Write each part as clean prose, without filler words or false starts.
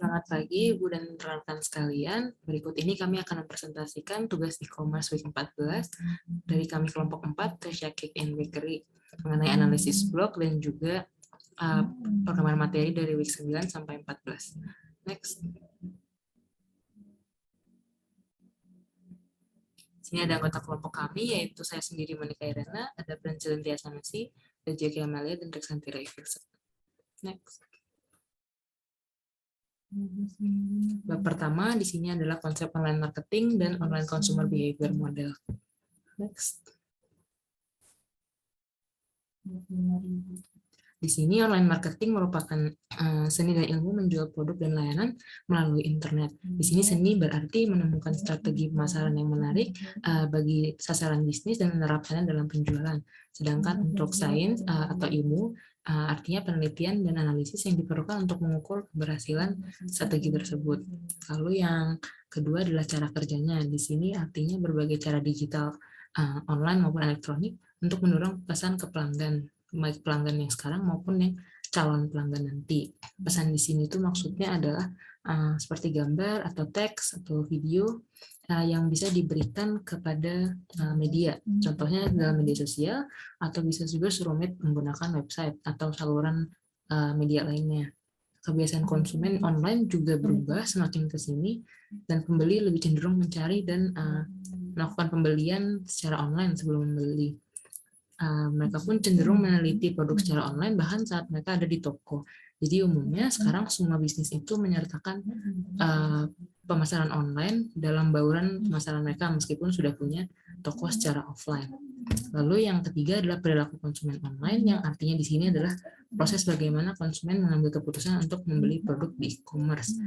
Selamat pagi, Ibu dan rekan sekalian. Berikut ini kami akan mempresentasikan tugas e-commerce week 14 dari kami kelompok 4, Treasure Cake and Bakery, mengenai analisis blog dan juga perkembangan materi dari week 9 sampai 14. Next. Sini ada anggota kelompok kami, yaitu saya sendiri, Monika Irena, ada Prancis Tiasanasi, ada Jackie Amalia, dan Rexantira Iverson. Next. Bab pertama di sini adalah konsep online marketing dan online consumer behavior model. Next. Di sini online marketing merupakan seni dan ilmu menjual produk dan layanan melalui internet. Di sini seni berarti menemukan strategi pemasaran yang menarik bagi sasaran bisnis dan menerapkannya dalam penjualan. Sedangkan untuk sains atau ilmu artinya penelitian dan analisis yang diperlukan untuk mengukur keberhasilan strategi tersebut. Lalu yang kedua adalah cara kerjanya. Di sini artinya berbagai cara digital online maupun elektronik untuk mendorong pesan ke pelanggan, baik pelanggan yang sekarang maupun yang calon pelanggan nanti. Pesan di sini itu maksudnya adalah seperti gambar atau teks atau video yang bisa diberikan kepada media. Contohnya dalam media sosial atau bisa juga surumit menggunakan website atau saluran media lainnya. Kebiasaan konsumen online juga berubah semakin ke sini dan pembeli lebih cenderung mencari dan melakukan pembelian secara online sebelum membeli. Mereka pun cenderung meneliti produk secara online bahkan saat mereka ada di toko. Jadi umumnya sekarang semua bisnis itu menyertakan pemasaran online dalam bauran pemasaran mereka meskipun sudah punya toko secara offline. Lalu yang ketiga adalah perilaku konsumen online yang artinya di sini adalah proses bagaimana konsumen mengambil keputusan untuk membeli produk di e-commerce.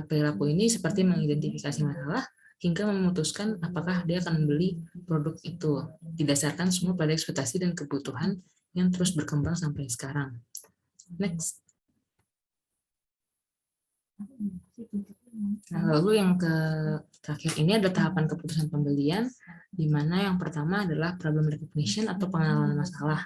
Perilaku ini seperti mengidentifikasi masalah hingga memutuskan apakah dia akan membeli produk itu, didasarkan semua pada ekspektasi dan kebutuhan yang terus berkembang sampai sekarang. Next. Nah, lalu yang terakhir ini ada tahapan keputusan pembelian, di mana yang pertama adalah problem recognition atau pengenalan masalah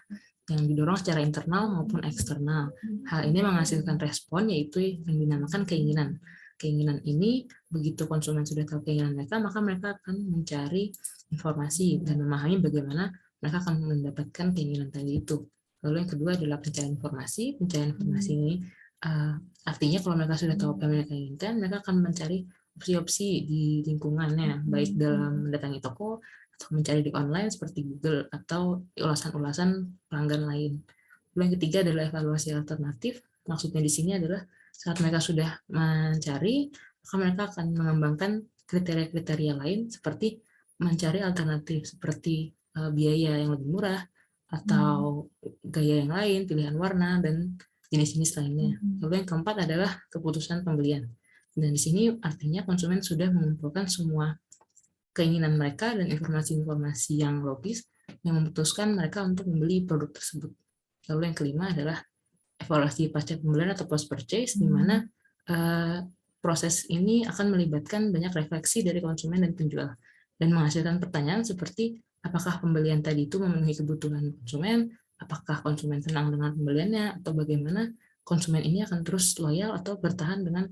yang didorong secara internal maupun eksternal. Hal ini menghasilkan respon, yaitu yang dinamakan keinginan. Keinginan ini, begitu konsumen sudah tahu keinginan mereka, maka mereka akan mencari informasi dan memahami bagaimana mereka akan mendapatkan keinginan tadi itu. Lalu yang kedua adalah pencarian informasi. Pencarian informasi ini artinya kalau mereka sudah tahu apa yang mereka inginkan, mereka akan mencari opsi-opsi di lingkungannya, baik dalam mendatangi toko, atau mencari di online seperti Google, atau ulasan-ulasan pelanggan lain. Lalu yang ketiga adalah evaluasi alternatif. Maksudnya di sini adalah saat mereka sudah mencari, maka mereka akan mengembangkan kriteria-kriteria lain seperti mencari alternatif seperti biaya yang lebih murah atau gaya yang lain, pilihan warna, dan jenis-jenis lainnya. Lalu yang keempat adalah keputusan pembelian. Dan di sini artinya konsumen sudah mengumpulkan semua keinginan mereka dan informasi-informasi yang logis yang memutuskan mereka untuk membeli produk tersebut. Lalu yang kelima adalah evaluasi pasca pembelian atau post purchase, di mana proses ini akan melibatkan banyak refleksi dari konsumen dan penjual dan menghasilkan pertanyaan seperti apakah pembelian tadi itu memenuhi kebutuhan konsumen, apakah konsumen senang dengan pembeliannya, atau bagaimana konsumen ini akan terus loyal atau bertahan dengan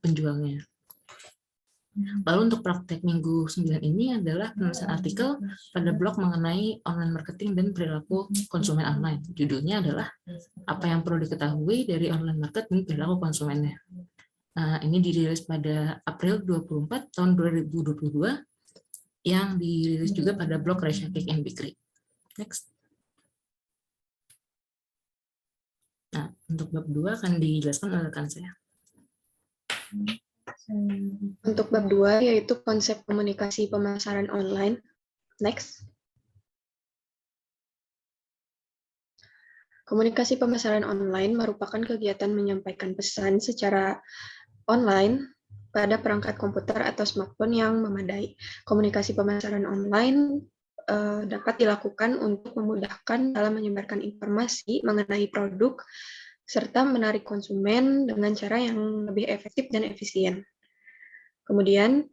penjualnya. Lalu untuk praktek minggu 9 ini adalah penulisan artikel pada blog mengenai online marketing dan perilaku konsumen online. Judulnya adalah apa yang perlu diketahui dari online marketing perilaku konsumennya. Ini dirilis pada April 24 tahun 2022 yang dirilis juga pada blog Treasure Cake and Bakery. Next. Nah, untuk bab 2 akan dijelaskan oleh rekan saya. Untuk bab 2 yaitu konsep komunikasi pemasaran online. Next. Komunikasi pemasaran online merupakan kegiatan menyampaikan pesan secara online pada perangkat komputer atau smartphone yang memadai. Komunikasi pemasaran online dapat dilakukan untuk memudahkan dalam menyebarkan informasi mengenai produk serta menarik konsumen dengan cara yang lebih efektif dan efisien. Kemudian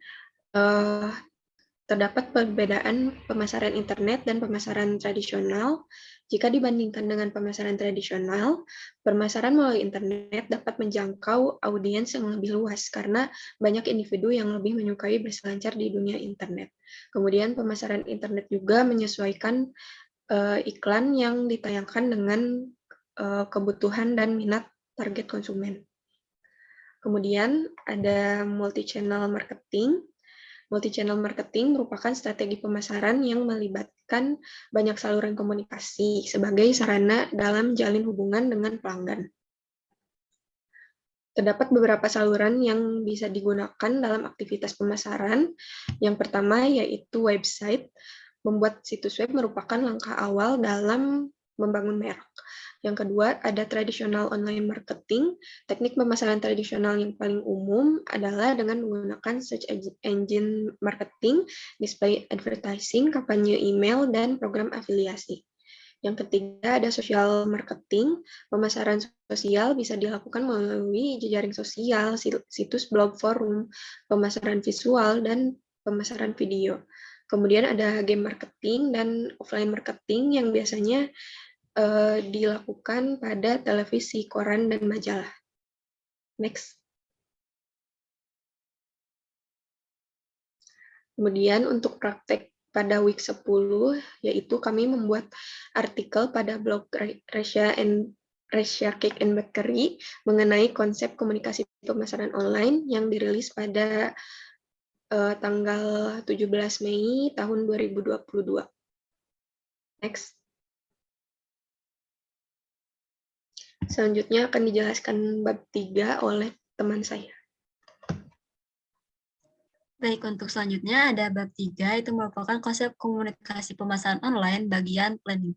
Terdapat perbedaan pemasaran internet dan pemasaran tradisional. Jika dibandingkan dengan pemasaran tradisional, pemasaran melalui internet dapat menjangkau audiens yang lebih luas karena banyak individu yang lebih menyukai berselancar di dunia internet. Kemudian pemasaran internet juga menyesuaikan iklan yang ditayangkan dengan kebutuhan dan minat target konsumen. Kemudian ada multi-channel marketing. Multi-channel marketing merupakan strategi pemasaran yang melibatkan banyak saluran komunikasi sebagai sarana dalam jalin hubungan dengan pelanggan. Terdapat beberapa saluran yang bisa digunakan dalam aktivitas pemasaran. Yang pertama yaitu website. Membuat situs web merupakan langkah awal dalam membangun merek. Yang kedua, ada tradisional online marketing. Teknik pemasaran tradisional yang paling umum adalah dengan menggunakan search engine marketing, display advertising, kampanye email, dan program afiliasi. Yang ketiga, ada social marketing. Pemasaran sosial bisa dilakukan melalui jejaring sosial, situs blog, forum, pemasaran visual, dan pemasaran video. Kemudian ada game marketing dan offline marketing yang biasanya dilakukan pada televisi, koran, dan majalah. Next. Kemudian untuk praktek pada week 10, yaitu kami membuat artikel pada blog Resya Cake and Bakery mengenai konsep komunikasi pemasaran online yang dirilis pada tanggal 17 Mei tahun 2022. Next. Selanjutnya akan dijelaskan bab 3 oleh teman saya. Baik, untuk selanjutnya ada bab 3, itu merupakan konsep komunikasi pemasaran online bagian planning.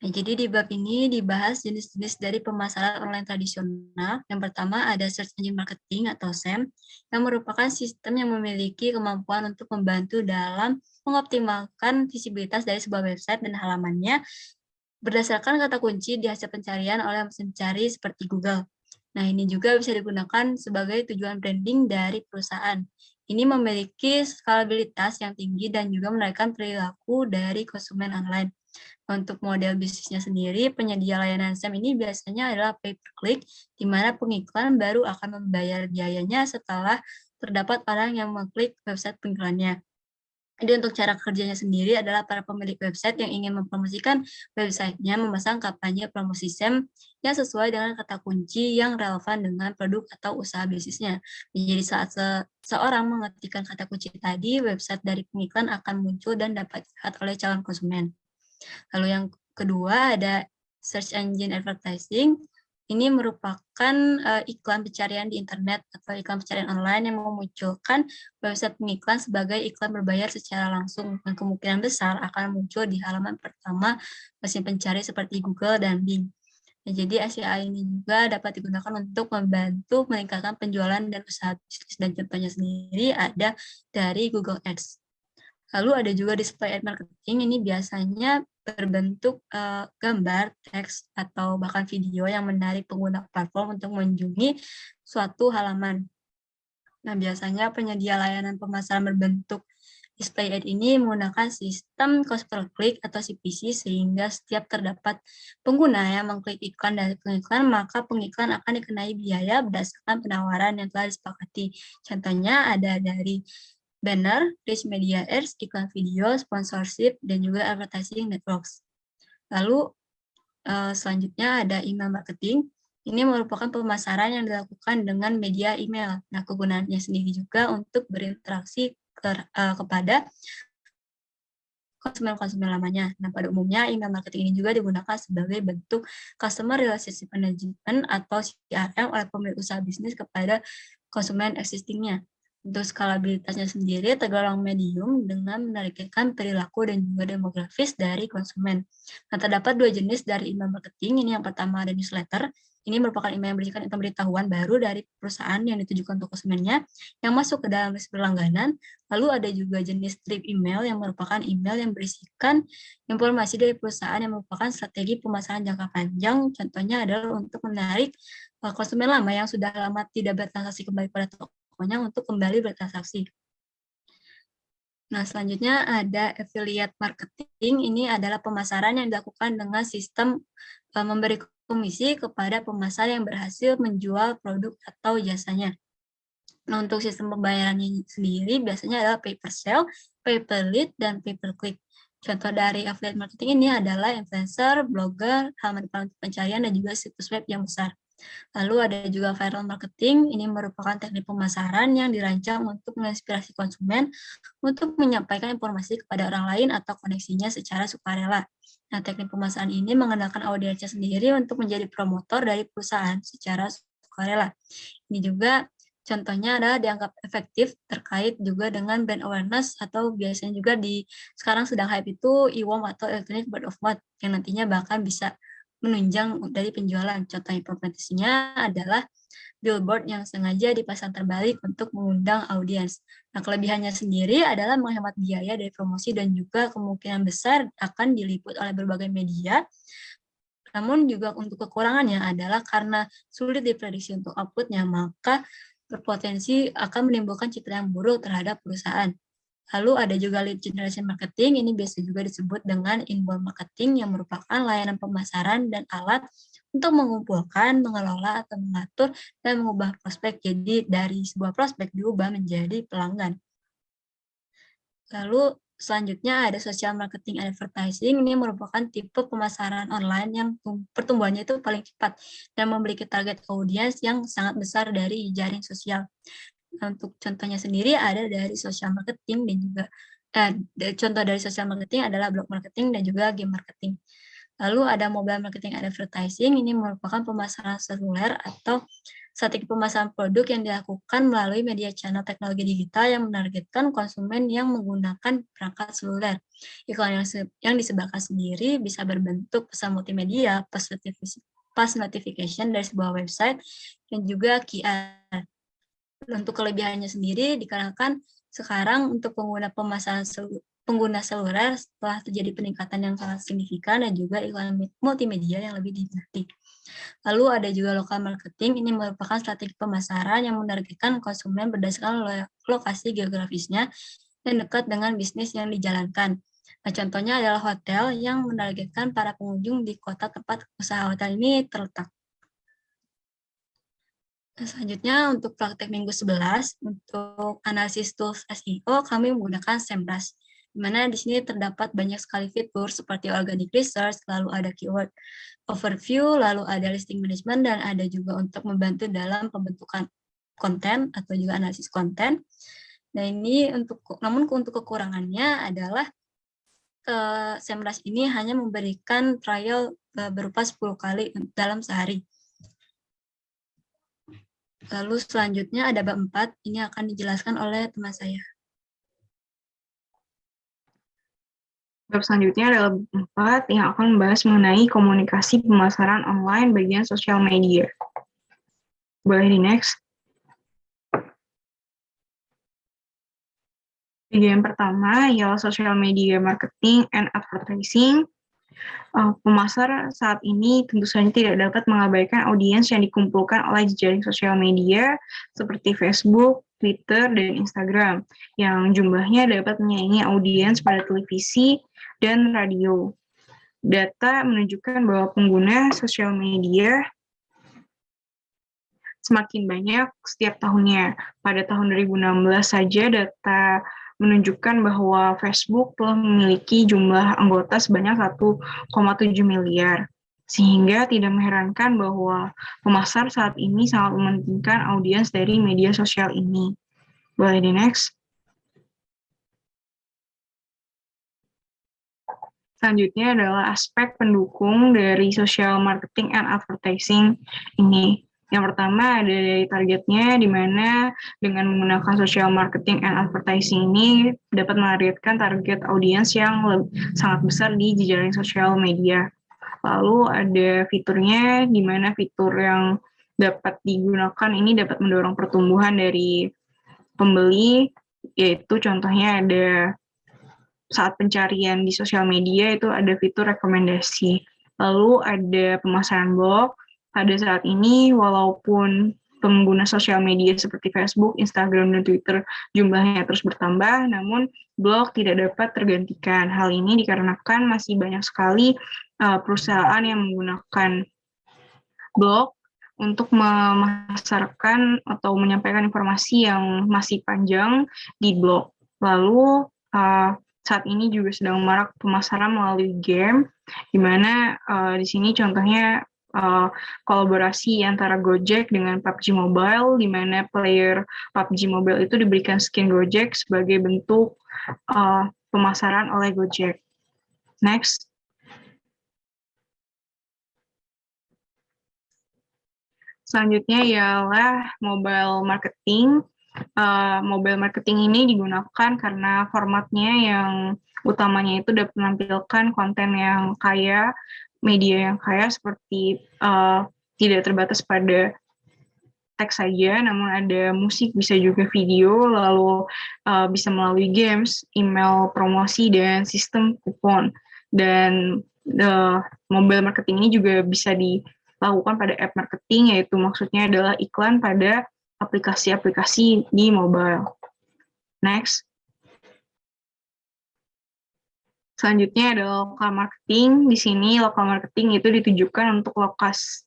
Nah, jadi di bab ini dibahas jenis-jenis dari pemasaran online tradisional. Yang pertama ada Search Engine Marketing atau SEM, yang merupakan sistem yang memiliki kemampuan untuk membantu dalam mengoptimalkan visibilitas dari sebuah website dan halamannya berdasarkan kata kunci di hasil pencarian oleh mesin pencari seperti Google. Nah, ini juga bisa digunakan sebagai tujuan branding dari perusahaan. Ini memiliki skalabilitas yang tinggi dan juga menaikkan perilaku dari konsumen online. Untuk model bisnisnya sendiri, penyedia layanan SEM ini biasanya adalah pay-per-click, di mana pengiklan baru akan membayar biayanya setelah terdapat orang yang mengklik website pengiklannya. Jadi untuk cara kerjanya sendiri adalah para pemilik website yang ingin mempromosikan websitenya memasang kampanye promosi SEM yang sesuai dengan kata kunci yang relevan dengan produk atau usaha bisnisnya. Jadi saat seseorang mengetikkan kata kunci tadi, website dari pengiklan akan muncul dan dapat dilihat oleh calon konsumen. Lalu yang kedua ada search engine advertising. Ini merupakan iklan pencarian di internet atau iklan pencarian online yang memunculkan website pengiklan sebagai iklan berbayar secara langsung dan kemungkinan besar akan muncul di halaman pertama mesin pencari seperti Google dan Bing. Nah, jadi SEA ini juga dapat digunakan untuk membantu meningkatkan penjualan dan usaha bisnis, dan contohnya sendiri ada dari Google Ads. Lalu ada juga display ad marketing, ini biasanya berbentuk gambar, teks, atau bahkan video yang menarik pengguna platform untuk mengunjungi suatu halaman. Nah, biasanya penyedia layanan pemasaran berbentuk display ad ini menggunakan sistem cost per click atau CPC, sehingga setiap terdapat pengguna yang mengklik iklan dari pengiklan, maka pengiklan akan dikenai biaya berdasarkan penawaran yang telah disepakati. Contohnya ada dari banner, rich media ads, iklan video, sponsorship, dan juga advertising networks. Lalu selanjutnya ada email marketing. Ini merupakan pemasaran yang dilakukan dengan media email. Nah, kegunaannya sendiri juga untuk berinteraksi kepada konsumen-konsumen lamanya. Nah, pada umumnya email marketing ini juga digunakan sebagai bentuk customer relationship management atau CRM oleh pemilik usaha bisnis kepada konsumen existing-nya. Untuk skalabilitasnya sendiri tergolong medium dengan menarikkan perilaku dan juga demografis dari konsumen. Nah, terdapat dua jenis dari email marketing. Ini yang pertama ada newsletter. Ini merupakan email yang berisikan pemberitahuan baru dari perusahaan yang ditujukan untuk konsumennya yang masuk ke dalam list berlangganan. Lalu ada juga jenis drip email yang merupakan email yang berisikan informasi dari perusahaan yang merupakan strategi pemasaran jangka panjang. Contohnya adalah untuk menarik konsumen lama yang sudah lama tidak bertransaksi kembali pada tokonya untuk kembali bertransaksi. Nah, selanjutnya ada affiliate marketing. Ini adalah pemasaran yang dilakukan dengan sistem memberi komisi kepada pemasar yang berhasil menjual produk atau jasanya. Nah, untuk sistem pembayarannya sendiri biasanya adalah pay per sale, pay per lead, dan pay per click. Contoh dari affiliate marketing ini adalah influencer, blogger, halaman pencarian, dan juga situs web yang besar. Lalu ada juga viral marketing, ini merupakan teknik pemasaran yang dirancang untuk menginspirasi konsumen untuk menyampaikan informasi kepada orang lain atau koneksinya secara sukarela. Nah, teknik pemasaran ini mengandalkan audiensnya sendiri untuk menjadi promotor dari perusahaan secara sukarela. Ini juga contohnya adalah dianggap efektif terkait juga dengan brand awareness atau biasanya juga sekarang sedang hype itu e-worm atau electronic word of mouth yang nantinya bahkan bisa menunjang dari penjualan. Contoh implementasinya adalah billboard yang sengaja dipasang terbalik untuk mengundang audiens. Nah, kelebihannya sendiri adalah menghemat biaya dari promosi dan juga kemungkinan besar akan diliput oleh berbagai media. Namun juga untuk kekurangannya adalah karena sulit diprediksi untuk outputnya, maka berpotensi akan menimbulkan citra yang buruk terhadap perusahaan. Lalu ada juga lead generation marketing, ini biasa juga disebut dengan inbound marketing yang merupakan layanan pemasaran dan alat untuk mengumpulkan, mengelola, atau mengatur dan mengubah prospek. Jadi dari sebuah prospek diubah menjadi pelanggan. Lalu selanjutnya ada social marketing advertising, ini merupakan tipe pemasaran online yang pertumbuhannya itu paling cepat dan memiliki target audiens yang sangat besar dari jaring sosial. Untuk contohnya sendiri ada dari social marketing dan juga contoh dari social marketing adalah blog marketing dan juga game marketing. Lalu ada mobile marketing advertising, ini merupakan pemasaran seluler atau strategi pemasaran produk yang dilakukan melalui media channel teknologi digital yang menargetkan konsumen yang menggunakan perangkat seluler. Iklan yang disebarkan sendiri bisa berbentuk pesan multimedia, push notification dari sebuah website, dan juga QR. Untuk kelebihannya sendiri dikarenakan sekarang untuk pengguna seluler setelah terjadi peningkatan yang sangat signifikan dan juga iklan multimedia yang lebih dimengerti. Lalu ada juga local marketing, ini merupakan strategi pemasaran yang menargetkan konsumen berdasarkan lokasi geografisnya yang dekat dengan bisnis yang dijalankan. Nah, contohnya adalah hotel yang menargetkan para pengunjung di kota tempat usaha hotel ini terletak. Selanjutnya untuk praktek minggu 11, untuk analisis tools SEO kami menggunakan SEMrush, di mana di sini terdapat banyak sekali fitur seperti organic research, lalu ada keyword overview, lalu ada listing management, dan ada juga untuk membantu dalam pembentukan konten atau juga analisis konten. Nah, ini namun untuk kekurangannya adalah SEMrush ini hanya memberikan trial berupa 10 kali dalam sehari. Lalu selanjutnya ada bab 4, ini akan dijelaskan oleh teman saya. Bab selanjutnya adalah bab 4 yang akan membahas mengenai komunikasi pemasaran online bagian sosial media. Boleh di next. Bagian pertama ialah social media marketing and advertising. Pemasar saat ini tentu saja tidak dapat mengabaikan audiens yang dikumpulkan oleh jejaring sosial media seperti Facebook, Twitter, dan Instagram, yang jumlahnya dapat menyaingi audiens pada televisi dan radio. Data menunjukkan bahwa pengguna sosial media semakin banyak setiap tahunnya. Pada tahun 2016 saja data menunjukkan bahwa Facebook telah memiliki jumlah anggota sebanyak 1,7 miliar. Sehingga tidak mengherankan bahwa pemasar saat ini sangat mementingkan audiens dari media sosial ini. Boleh di next. Selanjutnya adalah aspek pendukung dari social marketing and advertising ini. Yang pertama ada dari targetnya, di mana dengan menggunakan social marketing and advertising ini dapat menargetkan target audiens yang sangat besar di jejaring sosial media. Lalu ada fiturnya, di mana fitur yang dapat digunakan ini dapat mendorong pertumbuhan dari pembeli, yaitu contohnya ada saat pencarian di sosial media itu ada fitur rekomendasi. Lalu ada pemasaran blog. Pada saat ini, walaupun pengguna sosial media seperti Facebook, Instagram, dan Twitter jumlahnya terus bertambah, namun blog tidak dapat tergantikan. Hal ini dikarenakan masih banyak sekali perusahaan yang menggunakan blog untuk memasarkan atau menyampaikan informasi yang masih panjang di blog. Lalu saat ini juga sedang marak pemasaran melalui game, di mana di sini contohnya kolaborasi antara Gojek dengan PUBG Mobile, di mana player PUBG Mobile itu diberikan skin Gojek sebagai bentuk pemasaran oleh Gojek. Next. Selanjutnya ialah mobile marketing. Mobile marketing ini digunakan karena formatnya yang utamanya itu dapat menampilkan konten yang kaya, media yang kaya seperti tidak terbatas pada teks saja, namun ada musik, bisa juga video, lalu bisa melalui games, email promosi, dan sistem kupon. Dan mobile marketing ini juga bisa dilakukan pada app marketing, yaitu maksudnya adalah iklan pada aplikasi-aplikasi di mobile. Next. Selanjutnya ada local marketing. Di sini local marketing itu ditujukan untuk lokasi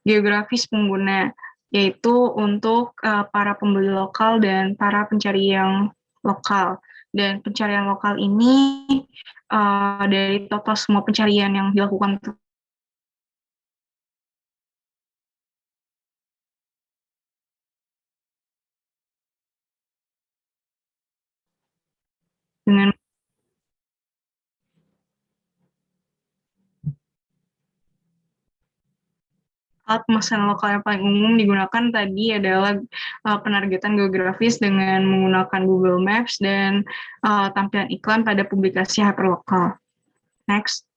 geografis pengguna, yaitu untuk para pembeli lokal dan para pencari yang lokal. Dan pencarian lokal ini dari total semua pencarian yang dilakukan dengan alat pemesanan lokal yang paling umum digunakan tadi adalah penargetan geografis dengan menggunakan Google Maps dan tampilan iklan pada publikasi hyperlokal. Next.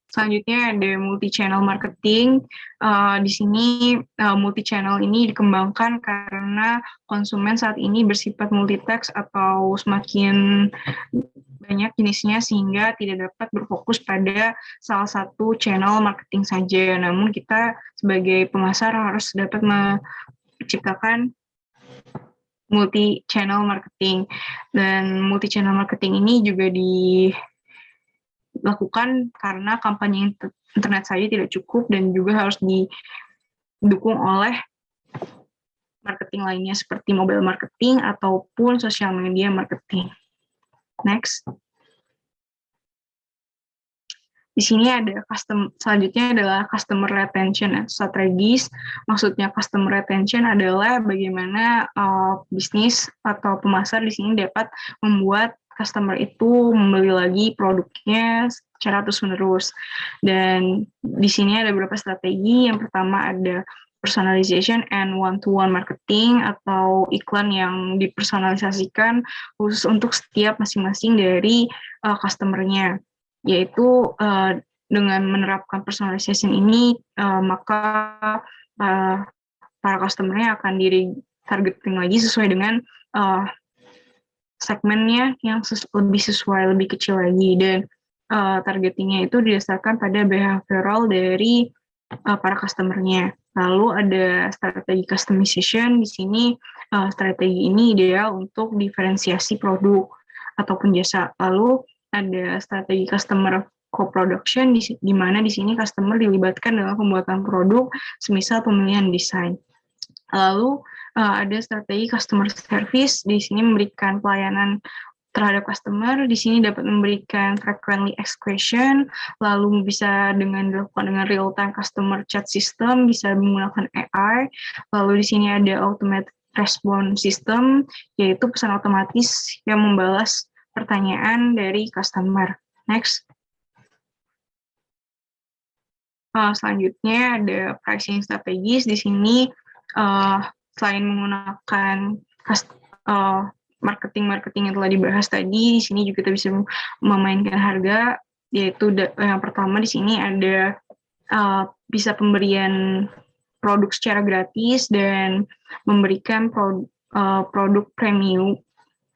Selanjutnya ada multi-channel marketing. Di sini multi-channel ini dikembangkan karena konsumen saat ini bersifat multitext atau semakin banyak jenisnya sehingga tidak dapat berfokus pada salah satu channel marketing saja. Namun kita sebagai pemasar harus dapat menciptakan multi-channel marketing. Dan multi-channel marketing ini juga dilakukan karena kampanye internet saja tidak cukup dan juga harus didukung oleh marketing lainnya seperti mobile marketing ataupun social media marketing. Next. Di sini ada selanjutnya adalah customer retention strategis. Maksudnya customer retention adalah bagaimana bisnis atau pemasar di sini dapat membuat customer itu membeli lagi produknya secara terus-menerus. Dan di sini ada beberapa strategi. Yang pertama ada personalization and one-to-one marketing atau iklan yang dipersonalisasikan khusus untuk setiap masing-masing dari customer-nya. Yaitu dengan menerapkan personalization ini maka para customer-nya akan targeting lagi sesuai dengan segmennya yang lebih sesuai, lebih kecil lagi, dan targetingnya itu didasarkan pada behavioral dari para customer-nya. Lalu ada strategi customization. Di sini strategi ini ideal untuk diferensiasi produk ataupun jasa. Lalu ada strategi customer co-production, di mana di sini customer dilibatkan dalam pembuatan produk, semisal pemilihan desain. Lalu ada strategi customer service. Di sini memberikan pelayanan terhadap customer. Di sini dapat memberikan frequently asked question, lalu bisa dilakukan dengan real time customer chat system, bisa menggunakan AI. Lalu di sini ada automated response system, yaitu pesan otomatis yang membalas pertanyaan dari customer. Next. Selanjutnya ada pricing strategis. Di sini selain menggunakan marketing yang telah dibahas tadi, di sini juga kita bisa memainkan harga, yaitu yang pertama di sini ada bisa pemberian produk secara gratis dan memberikan produk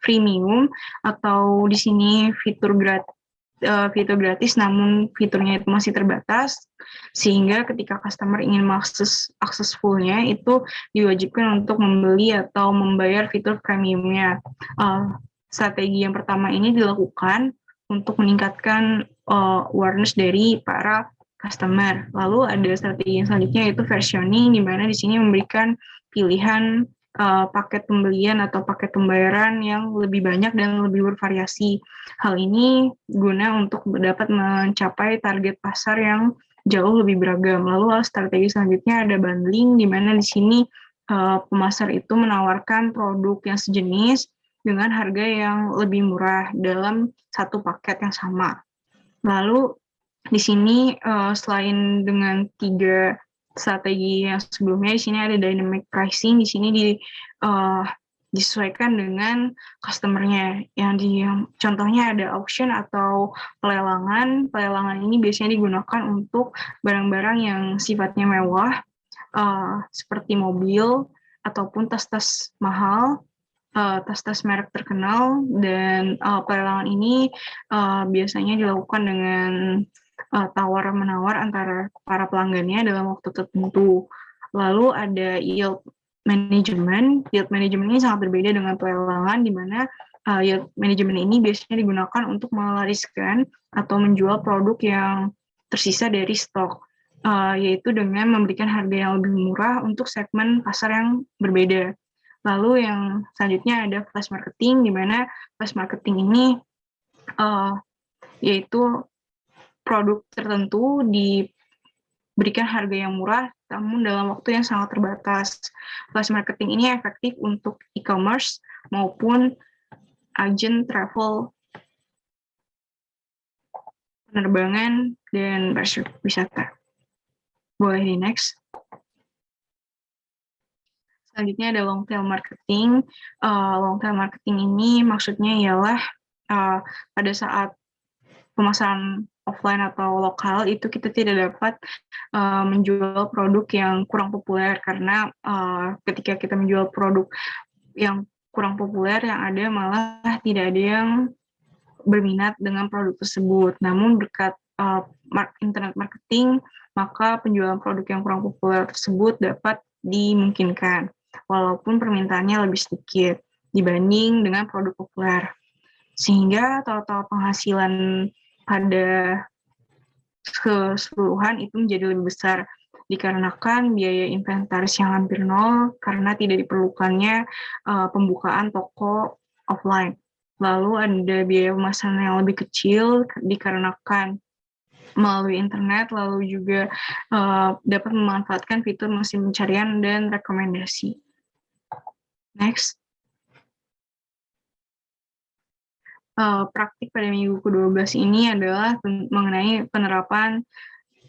premium atau di sini fitur fitur gratis, namun fiturnya itu masih terbatas, sehingga ketika customer ingin mengakses full-nya itu diwajibkan untuk membeli atau membayar fitur premiumnya. Strategi yang pertama ini dilakukan untuk meningkatkan awareness dari para customer. Lalu ada strategi yang selanjutnya yaitu versioning, di mana di sini memberikan pilihan paket pembelian atau paket pembayaran yang lebih banyak dan lebih bervariasi. Hal ini guna untuk dapat mencapai target pasar yang jauh lebih beragam. Lalu strategi selanjutnya ada bundling, di mana di sini pemasar itu menawarkan produk yang sejenis dengan harga yang lebih murah dalam satu paket yang sama. Lalu di sini selain dengan 3 strategi yang sebelumnya, di sini ada dynamic pricing, di sini disesuaikan dengan customer-nya. Contohnya ada auction atau pelelangan. Pelelangan ini biasanya digunakan untuk barang-barang yang sifatnya mewah, seperti mobil ataupun tas-tas mahal, tas-tas merek terkenal, dan pelelangan ini biasanya dilakukan dengan tawar-menawar antara para pelanggannya dalam waktu tertentu. Lalu ada yield management. Yield management ini sangat berbeda dengan pelelangan, di mana yield management ini biasanya digunakan untuk melariskan atau menjual produk yang tersisa dari stok, yaitu dengan memberikan harga yang lebih murah untuk segmen pasar yang berbeda. Lalu yang selanjutnya ada flash marketing, di mana flash marketing ini yaitu produk tertentu diberikan harga yang murah, namun dalam waktu yang sangat terbatas. Flash marketing ini efektif untuk e-commerce maupun agen travel, penerbangan, dan wisata. Boleh di next. Selanjutnya ada long tail marketing. Long tail marketing ini maksudnya ialah pada saat pemasaran offline atau lokal itu kita tidak dapat menjual produk yang kurang populer, karena ketika kita menjual produk yang kurang populer, yang ada malah tidak ada yang berminat dengan produk tersebut. Namun berkat internet marketing, maka penjualan produk yang kurang populer tersebut dapat dimungkinkan, walaupun permintaannya lebih sedikit dibanding dengan produk populer. Sehingga total penghasilan pada keseluruhan itu menjadi lebih besar, dikarenakan biaya inventaris yang hampir nol karena tidak diperlukannya pembukaan toko offline. Lalu ada biaya pemasaran yang lebih kecil dikarenakan melalui internet, lalu juga dapat memanfaatkan fitur mesin pencarian dan rekomendasi. Next. Praktik pada minggu ke-12 ini adalah mengenai penerapan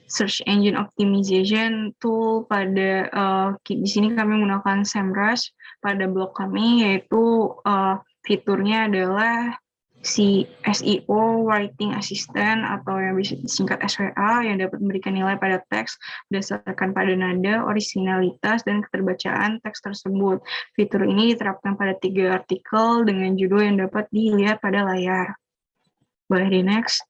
search engine optimization tool pada di sini kami menggunakan SEMrush pada blog kami, yaitu fiturnya adalah si SEO Writing Assistant atau yang bisa disingkat SWA, yang dapat memberikan nilai pada teks berdasarkan pada nada, orisinalitas, dan keterbacaan teks tersebut. Fitur ini diterapkan pada 3 artikel dengan judul yang dapat dilihat pada layar. Boleh di next.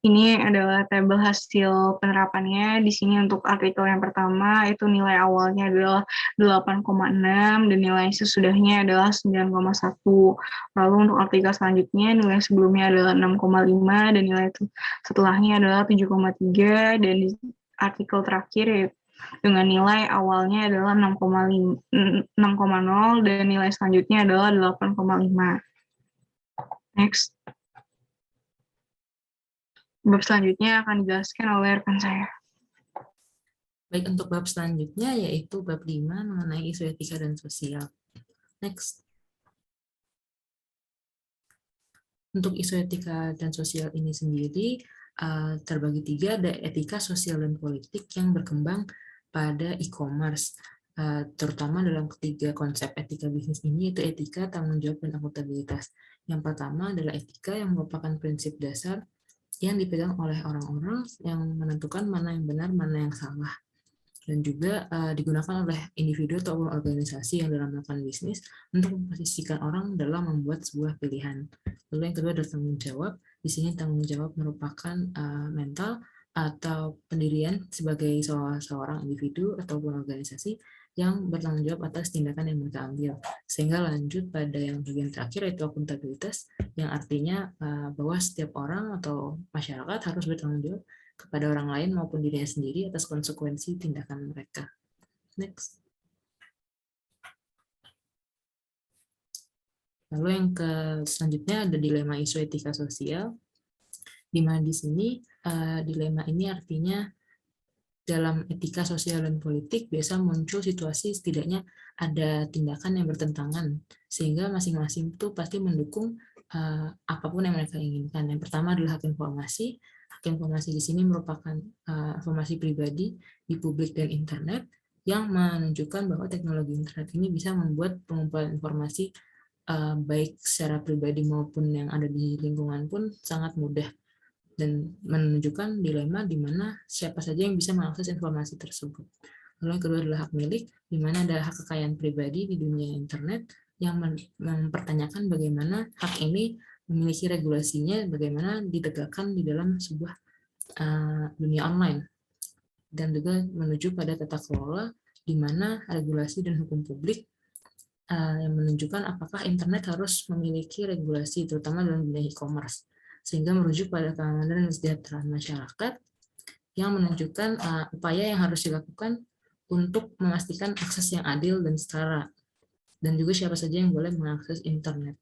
Ini adalah tabel hasil penerapannya. Di sini untuk artikel yang pertama itu nilai awalnya adalah 8,6 dan nilai sesudahnya adalah 9,1. Lalu untuk artikel selanjutnya nilai sebelumnya adalah 6,5 dan nilai setelahnya adalah 7,3, dan di artikel terakhir dengan nilai awalnya adalah 6,0 dan nilai selanjutnya adalah 8,5. Next. Bab selanjutnya akan dijelaskan oleh rekan saya. Baik, untuk bab selanjutnya yaitu bab 5 mengenai isu etika dan sosial. Next. Untuk isu etika dan sosial ini sendiri terbagi 3, ada etika, sosial, dan politik yang berkembang pada e-commerce. Terutama dalam ketiga konsep etika bisnis ini, yaitu etika, tanggung jawab, dan akuntabilitas. Yang pertama adalah etika, yang merupakan prinsip dasar yang dipegang oleh orang-orang yang menentukan mana yang benar, mana yang salah. dan juga digunakan oleh individu atau organisasi yang dalam melakukan bisnis untuk memposisikan orang dalam membuat sebuah pilihan. Lalu yang kedua adalah tanggung jawab. Di sini tanggung jawab merupakan mental atau pendirian sebagai seorang individu ataupun organisasi yang bertanggung jawab atas tindakan yang mereka ambil. Sehingga lanjut pada yang bagian terakhir, yaitu akuntabilitas, yang artinya bahwa setiap orang atau masyarakat harus bertanggung jawab kepada orang lain maupun dirinya sendiri atas konsekuensi tindakan mereka. Next. Lalu yang selanjutnya ada dilema isu etika sosial, di mana di sini dilema ini artinya dalam etika sosial dan politik biasa muncul situasi setidaknya ada tindakan yang bertentangan, sehingga masing-masing itu pasti mendukung apapun yang mereka inginkan. Yang pertama adalah hak informasi. Hak informasi di sini merupakan informasi pribadi di publik dan internet yang menunjukkan bahwa teknologi internet ini bisa membuat pengumpulan informasi baik secara pribadi maupun yang ada di lingkungan pun sangat mudah, dan menunjukkan dilema di mana siapa saja yang bisa mengakses informasi tersebut. Lalu yang kedua adalah hak milik, di mana ada hak kekayaan pribadi di dunia internet yang mempertanyakan bagaimana hak ini memiliki regulasinya, bagaimana ditegakkan di dalam sebuah dunia online. Dan juga menuju pada tata kelola, di mana regulasi dan hukum publik yang menunjukkan apakah internet harus memiliki regulasi, terutama dalam dunia e-commerce, sehingga merujuk pada keamanan dan kesejahteraan masyarakat yang menunjukkan upaya yang harus dilakukan untuk memastikan akses yang adil dan setara, dan juga siapa saja yang boleh mengakses internet.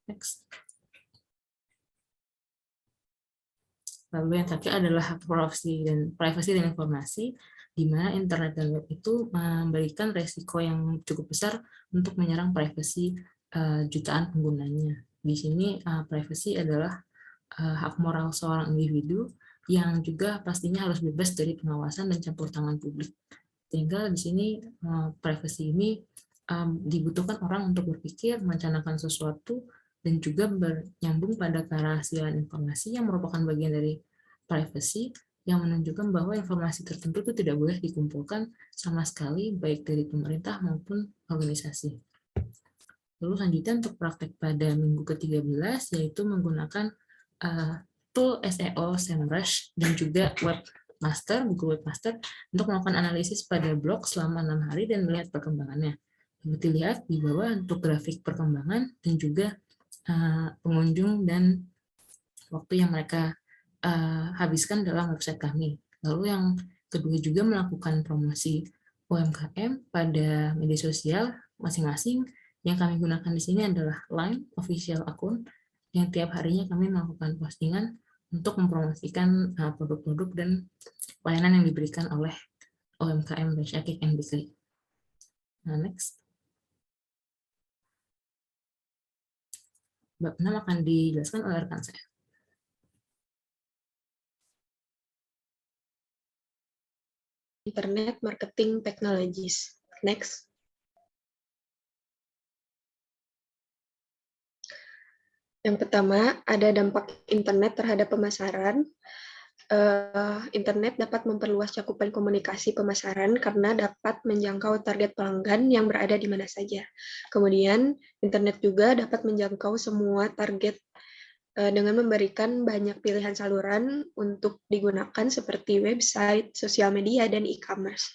Next. Lalu yang terakhir adalah hak privasi dan informasi, di mana internet dan web itu memberikan resiko yang cukup besar untuk menyerang privasi jutaan penggunanya. Di sini privasi adalah hak moral seorang individu yang juga pastinya harus bebas dari pengawasan dan campur tangan publik. Sehingga di sini privasi ini dibutuhkan orang untuk berpikir, merencanakan sesuatu, dan juga bernyambung pada kerahasiaan informasi yang merupakan bagian dari privasi, yang menunjukkan bahwa informasi tertentu itu tidak boleh dikumpulkan sama sekali, baik dari pemerintah maupun organisasi. Lalu selanjutnya untuk praktek pada minggu ke-13, yaitu menggunakan tool SEO, SEMrush, dan juga Google Webmaster untuk melakukan analisis pada blog selama 6 hari dan melihat perkembangannya. Dapat dilihat di bawah untuk grafik perkembangan dan juga pengunjung dan waktu yang mereka habiskan dalam website kami. Lalu yang kedua juga melakukan promosi UMKM pada media sosial masing-masing. Yang kami gunakan di sini adalah Line official account yang tiap harinya kami melakukan postingan untuk mempromosikan produk-produk dan pelayanan yang diberikan oleh UMKM Cake and Bakery. Nah, next. Bab 6 akan dijelaskan oleh rekan saya. Internet Marketing Technologies. Next. Yang pertama, ada dampak internet terhadap pemasaran. Internet dapat memperluas cakupan komunikasi pemasaran karena dapat menjangkau target pelanggan yang berada di mana saja. Kemudian, internet juga dapat menjangkau semua target dengan memberikan banyak pilihan saluran untuk digunakan seperti website, sosial media, dan e-commerce.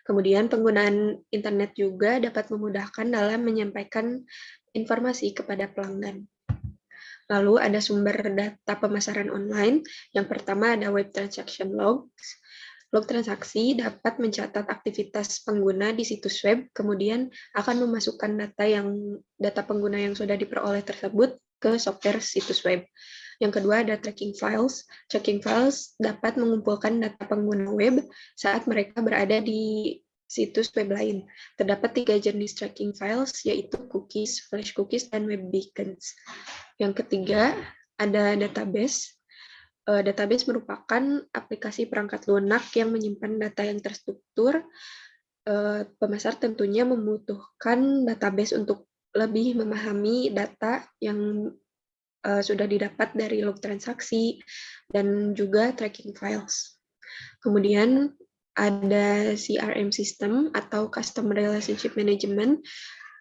Kemudian, penggunaan internet juga dapat memudahkan dalam menyampaikan informasi kepada pelanggan. Lalu ada sumber data pemasaran online. Yang pertama ada Web Transaction Logs. Log transaksi dapat mencatat aktivitas pengguna di situs web, kemudian akan memasukkan data pengguna yang sudah diperoleh tersebut ke software situs web. Yang kedua ada tracking files. Tracking files dapat mengumpulkan data pengguna web saat mereka berada di situs web lain. Terdapat 3 jenis tracking files, yaitu cookies, flash cookies, dan web beacons. Yang ketiga, ada database. Database merupakan aplikasi perangkat lunak yang menyimpan data yang terstruktur. Pemasar tentunya membutuhkan database untuk lebih memahami data yang sudah didapat dari log transaksi dan juga tracking files. Kemudian Ada CRM system atau Customer Relationship Management,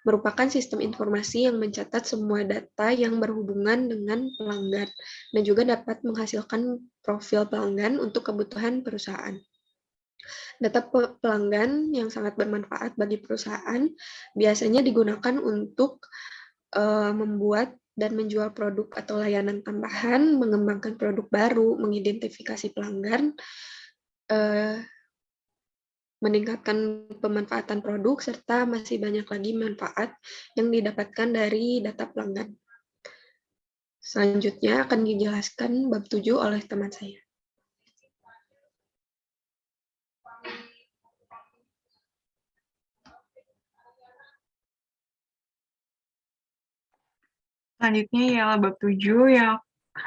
merupakan sistem informasi yang mencatat semua data yang berhubungan dengan pelanggan dan juga dapat menghasilkan profil pelanggan untuk kebutuhan perusahaan. Data pelanggan yang sangat bermanfaat bagi perusahaan biasanya digunakan untuk membuat dan menjual produk atau layanan tambahan, mengembangkan produk baru, mengidentifikasi pelanggan, meningkatkan pemanfaatan produk, serta masih banyak lagi manfaat yang didapatkan dari data pelanggan. Selanjutnya akan dijelaskan bab 7 oleh teman saya. Selanjutnya ialah bab 7 yang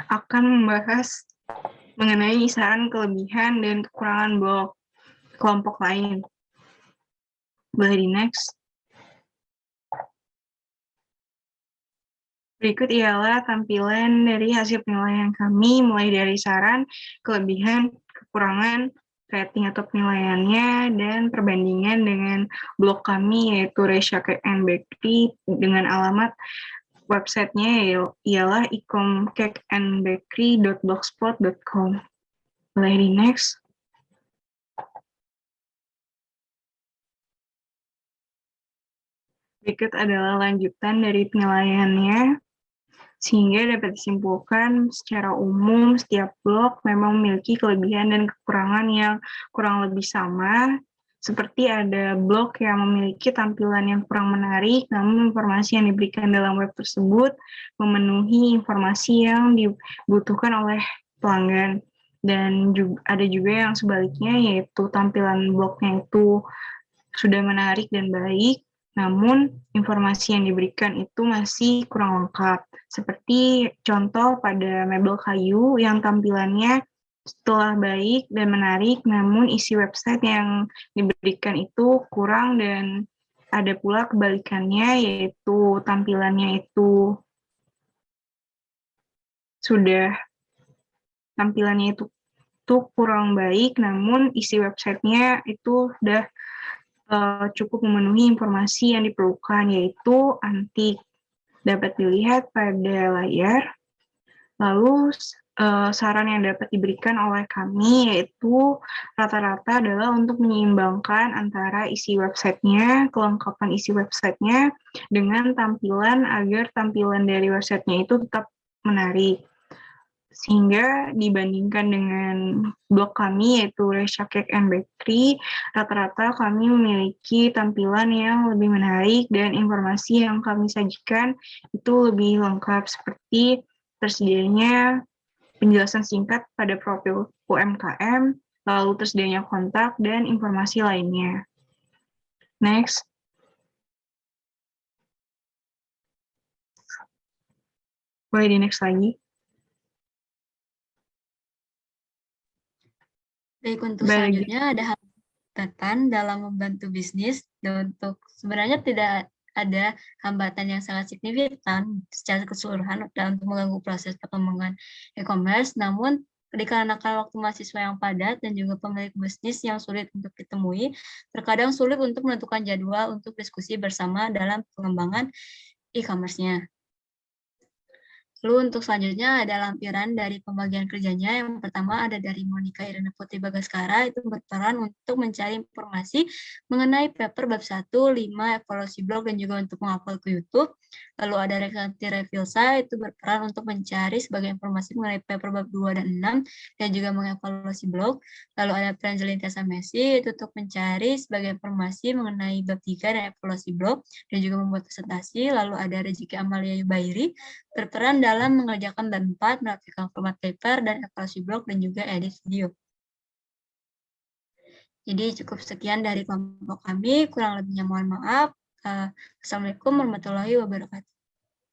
akan membahas mengenai saran kelebihan dan kekurangan blog kelompok lain. Boleh di next. Berikut ialah tampilan dari hasil penilaian kami, mulai dari saran, kelebihan, kekurangan, rating atau penilaiannya, dan perbandingan dengan blog kami, yaitu Resha Cake and Bakery, dengan alamat websitenya ialah icomcakeandbakery.blogspot.com. Boleh di next. Berikut adalah lanjutan dari penilaiannya, sehingga dapat disimpulkan secara umum setiap blog memang memiliki kelebihan dan kekurangan yang kurang lebih sama, seperti ada blog yang memiliki tampilan yang kurang menarik, namun informasi yang diberikan dalam web tersebut memenuhi informasi yang dibutuhkan oleh pelanggan. Dan ada juga yang sebaliknya, yaitu tampilan blognya itu sudah menarik dan baik, namun informasi yang diberikan itu masih kurang lengkap. Seperti contoh pada mebel kayu yang tampilannya setelah baik dan menarik, namun isi website yang diberikan itu kurang, dan ada pula kebalikannya, yaitu tampilannya itu kurang baik, namun isi websitenya itu sudah cukup memenuhi informasi yang diperlukan, yaitu antik. Dapat dilihat pada layar. Lalu saran yang dapat diberikan oleh kami yaitu rata-rata adalah untuk menyeimbangkan antara isi websitenya, kelengkapan isi websitenya dengan tampilan agar tampilan dari websitenya itu tetap menarik. Sehingga dibandingkan dengan blog kami yaitu Resha Cake and Bakery, rata-rata kami memiliki tampilan yang lebih menarik dan informasi yang kami sajikan itu lebih lengkap, seperti tersedianya penjelasan singkat pada profil UMKM, lalu tersedianya kontak dan informasi lainnya. Next. Boleh di next lagi. Baik, untuk selanjutnya ada hambatan dalam membantu bisnis. Dan untuk sebenarnya tidak ada hambatan yang sangat signifikan secara keseluruhan dalam mengganggu proses perkembangan e-commerce, namun dikarenakan waktu mahasiswa yang padat dan juga pemilik bisnis yang sulit untuk ditemui, terkadang sulit untuk menentukan jadwal untuk diskusi bersama dalam pengembangan e-commerce-nya. Lalu untuk selanjutnya ada lampiran dari pembagian kerjanya. Yang pertama ada dari Monica Irina Putri Bagaskara, itu berperan untuk mencari informasi mengenai paper bab 1, 5, evaluasi blog, dan juga untuk mengupload ke YouTube. Lalu ada Reksanti Revilsa, itu berperan untuk mencari sebagai informasi mengenai paper bab 2 dan 6, dan juga mengevaluasi blog. Lalu ada Pranjali Tiasa Messi, itu untuk mencari sebagai informasi mengenai bab 3 dan evaluasi blog, dan juga membuat presentasi. Lalu ada Rezeki Amalia Yubairi, berperan dalam mengerjakan bab 4, merapikan format paper dan evaluasi blog, dan juga edit video. Jadi cukup sekian dari kelompok kami, kurang lebihnya mohon maaf. Assalamualaikum warahmatullahi wabarakatuh.